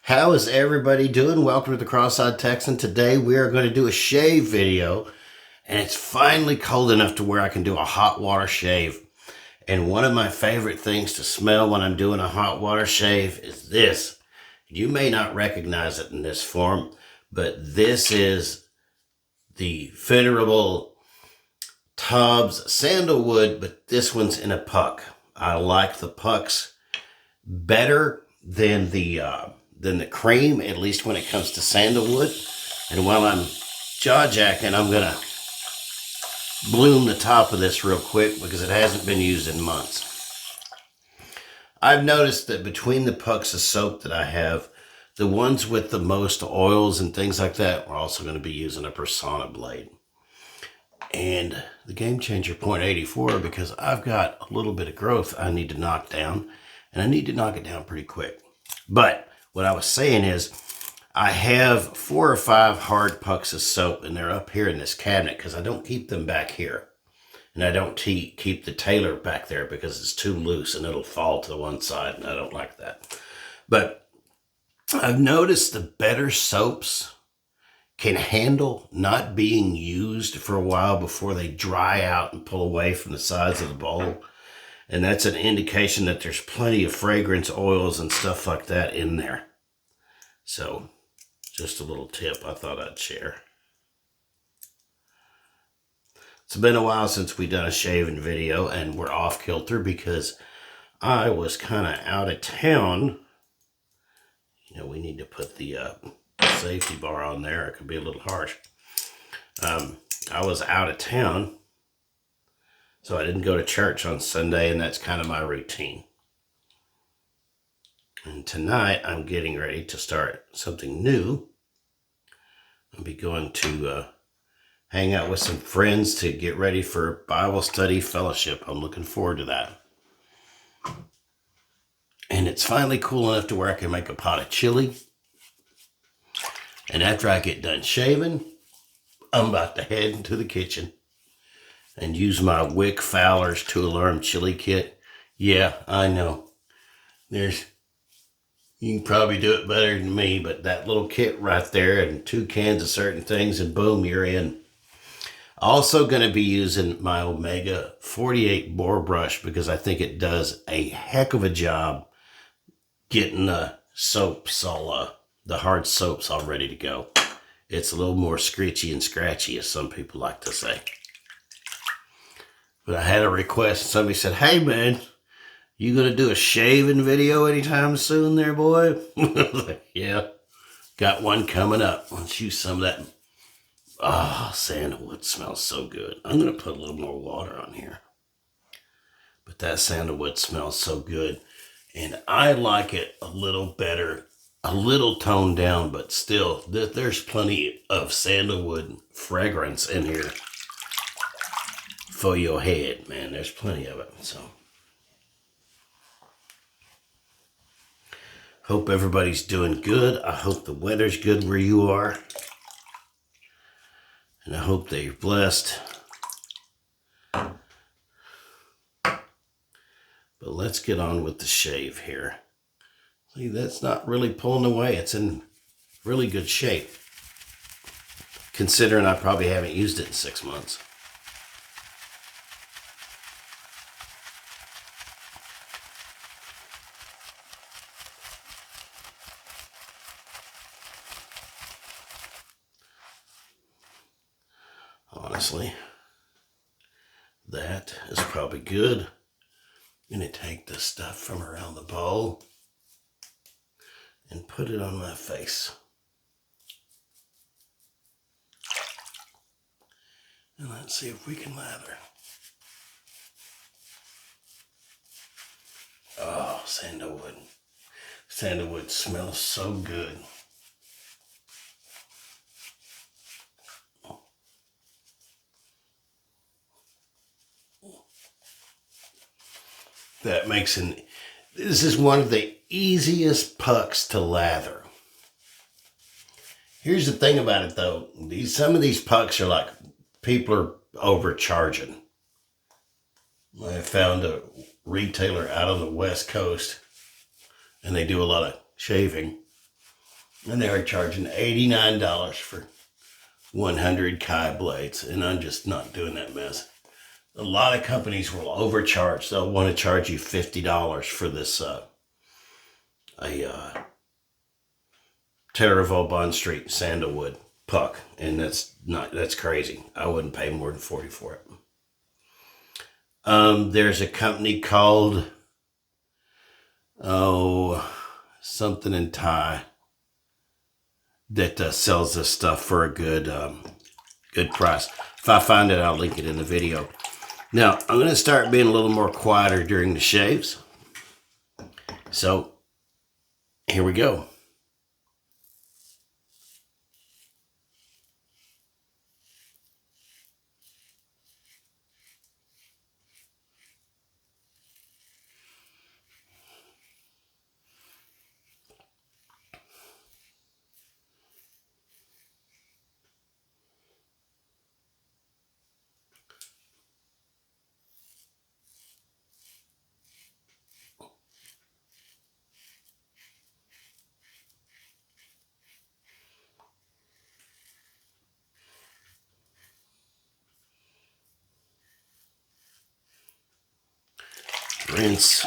How is everybody doing? Welcome to the Cross-Eyed Texan. Today we are going to do a shave video, and it's finally cold enough to where I can do a hot water shave. And one of my favorite things to smell when I'm doing a hot water shave is this. You may not recognize it in this form, but this is the venerable Tubbs sandalwood, but this one's in a puck. I like the pucks better than the cream, at least when it comes to sandalwood. And while I'm jaw jacking, I'm gonna bloom the top of this real quick because it hasn't been used in months. I've noticed that between the pucks of soap that I have, the ones with the most oils and things like that, we're also going to be using a Persona blade. And the Game Changer .84, because I've got a little bit of growth I need to knock down, and I need to knock it down pretty quick. But what I was saying is, I have 4 or 5 hard pucks of soap, and they're up here in this cabinet because I don't keep them back here. And I don't keep the Taylor back there because it's too loose and it'll fall to one side, and I don't like that. But I've noticed the better soaps can handle not being used for a while before they dry out and pull away from the sides of the bowl. And that's an indication that there's plenty of fragrance oils and stuff like that in there. So, just a little tip I thought I'd share. It's been a while since we done a shaving video, and we're off kilter because I was kind of out of town. You know, we need to put the safety bar on there. It could be a little harsh. I was out of town, so I didn't go to church on Sunday, and that's kind of my routine. And tonight, I'm getting ready to start something new. I'll be going to hang out with some friends to get ready for Bible study fellowship. I'm looking forward to that. And it's finally cool enough to where I can make a pot of chili. And after I get done shaving, I'm about to head into the kitchen and use my Wick Fowler's 2 Alarm Chili Kit. Yeah, I know. You can probably do it better than me, but that little kit right there and 2 cans of certain things and boom, you're in. Also going to be using my Omega 48 boar brush because I think it does a heck of a job getting the soaps the hard soaps all ready to go. It's a little more screechy and scratchy, as some people like to say. But I had a request. Somebody said, "Hey man, you gonna do a shaving video anytime soon there, boy?" I was like, yeah, got one coming up. Let's use some of that. Sandalwood smells so good. I'm gonna put a little more water on here. But that sandalwood smells so good. And I like it a little better, a little toned down, but still, there's plenty of sandalwood fragrance in here for your head, man. There's plenty of it, so. Hope everybody's doing good. I hope the weather's good where you are. And I hope that you're blessed. But let's get on with the shave here. See, that's not really pulling away. It's in really good shape, considering I probably haven't used it in 6 months. Honestly, that is probably good. I'm going to take the stuff from around the bowl and put it on my face. And let's see if we can lather. Oh, sandalwood. Sandalwood smells so good. This is one of the easiest pucks to lather. Here's the thing about it though. Some of these pucks are like, people are overcharging. I found a retailer out on the West Coast, and they do a lot of shaving. And they were charging $89 for 100 Kai blades. And I'm just not doing that mess. A lot of companies will overcharge. They'll want to charge you $50 for this, Terraville Bond Street sandalwood puck. And that's crazy. I wouldn't pay more than $40 for it. There's a company called, something in Thai that sells this stuff for a good price. If I find it, I'll link it in the video. Now, I'm going to start being a little more quieter during the shaves. So, here we go. Rinse.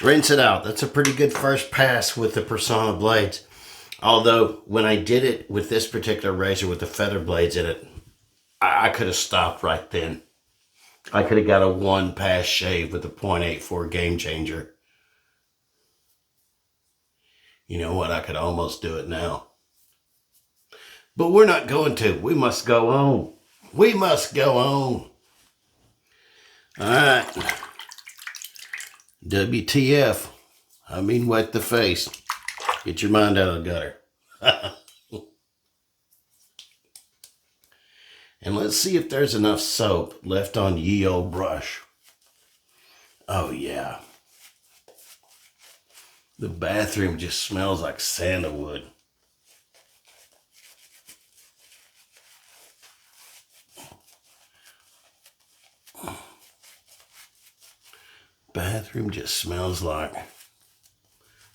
Rinse it out. That's a pretty good first pass with the Persona blades. Although, when I did it with this particular razor with the feather blades in it, I could have stopped right then. I could have got a one pass shave with a .84 Game Changer. You know what? I could almost do it now. But we're not going to. We must go on. We must go on. All right. WTF. I mean, wet the face. Get your mind out of the gutter. And let's see if there's enough soap left on ye old brush. Oh, yeah. The bathroom just smells like sandalwood. Bathroom just smells like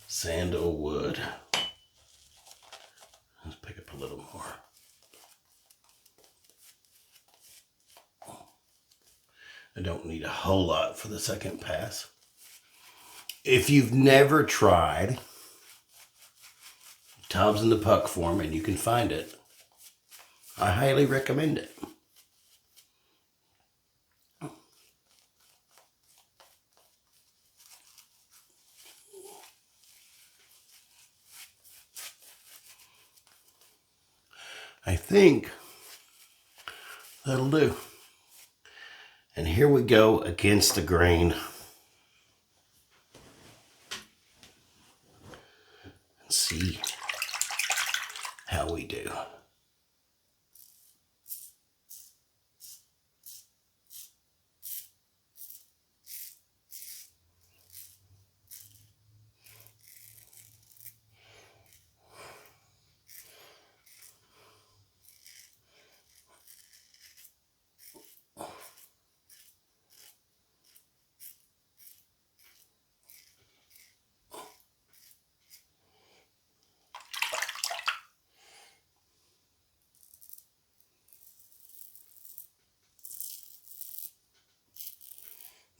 sandalwood. Let's pick up a little more. I don't need a whole lot for the second pass. If you've never tried tubs in the puck form, and you can find it, I highly recommend it. I think that'll do. And here we go against the grain. Let's see how we do.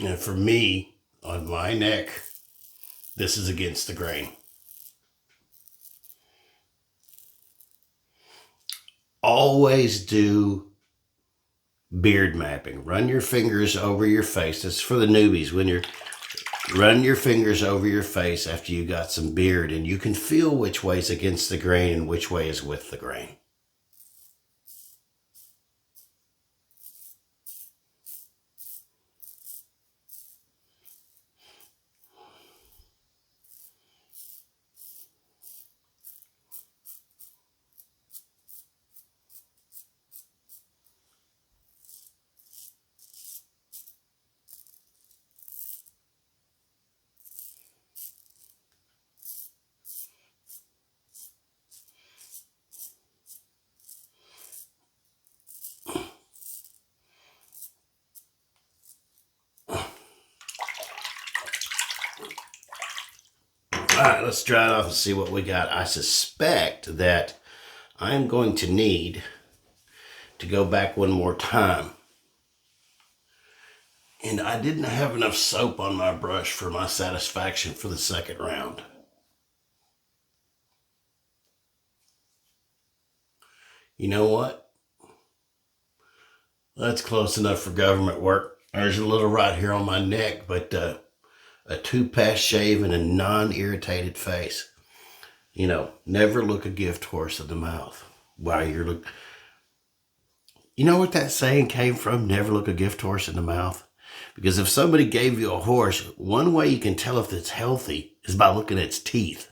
And for me, on my neck, this is against the grain. Always do beard mapping. Run your fingers over your face. This is for the newbies. Run your fingers over your face after you got some beard, and you can feel which way is against the grain and which way is with the grain. All right, let's dry it off and see what we got. I suspect that I'm going to need to go back one more time. And I didn't have enough soap on my brush for my satisfaction for the second round. You know what? That's close enough for government work. There's a little right here on my neck, but a 2-pass shave and a non-irritated face. You know, never look a gift horse in the mouth while you're looking. You know what that saying came from? Never look a gift horse in the mouth. Because if somebody gave you a horse, one way you can tell if it's healthy is by looking at its teeth.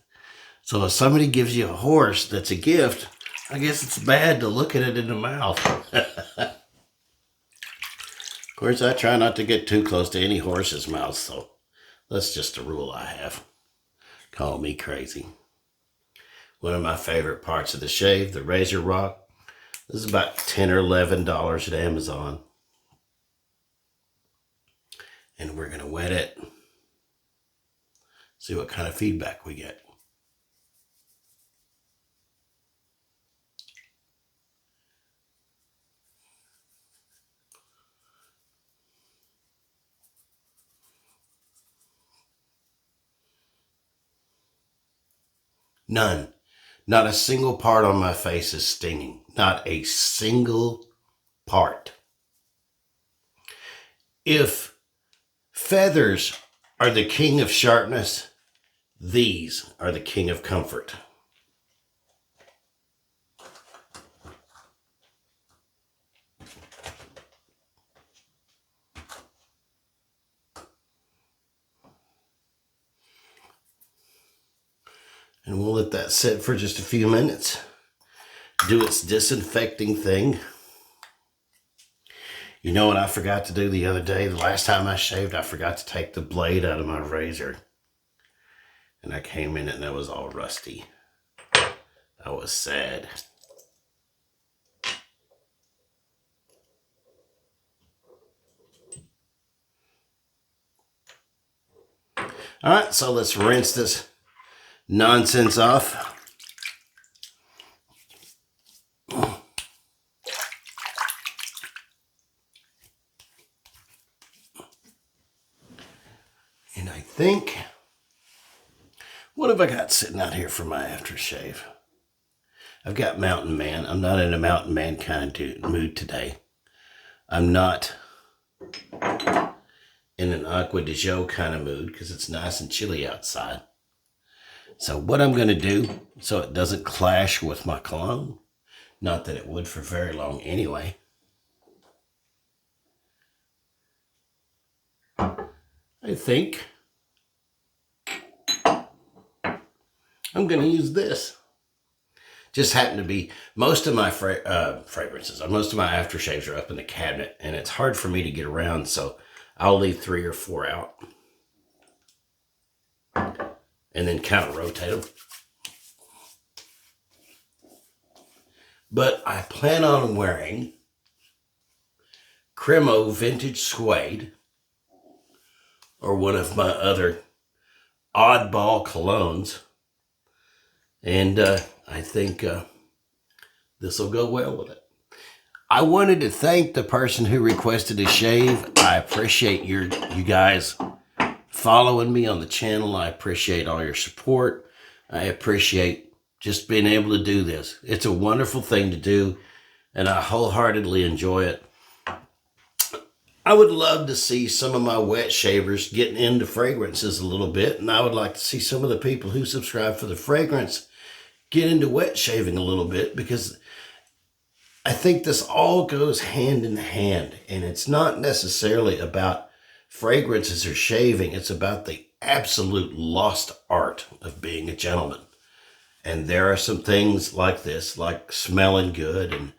So if somebody gives you a horse that's a gift, I guess it's bad to look at it in the mouth. Of course, I try not to get too close to any horse's mouth, so that's just a rule I have. Call me crazy. One of my favorite parts of the shave, the razor rock. This is about $10 or $11 at Amazon. And we're going to wet it. See what kind of feedback we get. None. Not a single part on my face is stinging. Not a single part. If feathers are the king of sharpness, these are the king of comfort. And we'll let that sit for just a few minutes. Do its disinfecting thing. You know what I forgot to do the other day? The last time I shaved, I forgot to take the blade out of my razor. And I came in and it was all rusty. I was sad. All right, so let's rinse this nonsense off. And I think, what have I got sitting out here for my aftershave? I've got Mountain Man. I'm not in a Mountain Man kind of mood today. I'm not in an Aqua de Joe kind of mood because it's nice and chilly outside. So what I'm going to do, so it doesn't clash with my cologne, not that it would for very long anyway. I think I'm going to use this. Just happen to be, most of my fragrances, most of my aftershaves are up in the cabinet, and it's hard for me to get around, so I'll leave 3 or 4 out. And then kind of rotate them. But I plan on wearing Cremo Vintage Suede, or one of my other oddball colognes. And I think this will go well with it. I wanted to thank the person who requested a shave. I appreciate you guys following me on the channel. I appreciate all your support. I appreciate just being able to do this. It's a wonderful thing to do, and I wholeheartedly enjoy it. I would love to see some of my wet shavers getting into fragrances a little bit, and I would like to see some of the people who subscribe for the fragrance get into wet shaving a little bit, because I think this all goes hand in hand, and it's not necessarily about fragrances or shaving. It's about the absolute lost art of being a gentleman. And there are some things like this, like smelling good and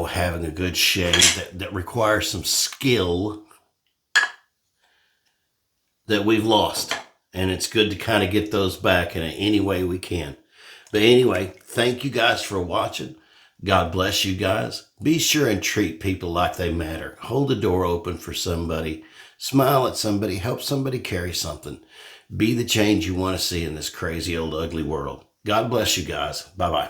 having a good shave that requires some skill that we've lost. And it's good to kind of get those back in any way we can. But anyway, thank you guys for watching. God bless you guys. Be sure and treat people like they matter. Hold the door open for somebody. Smile at somebody. Help somebody carry something. Be the change you want to see in this crazy old ugly world. God bless you guys. Bye-bye.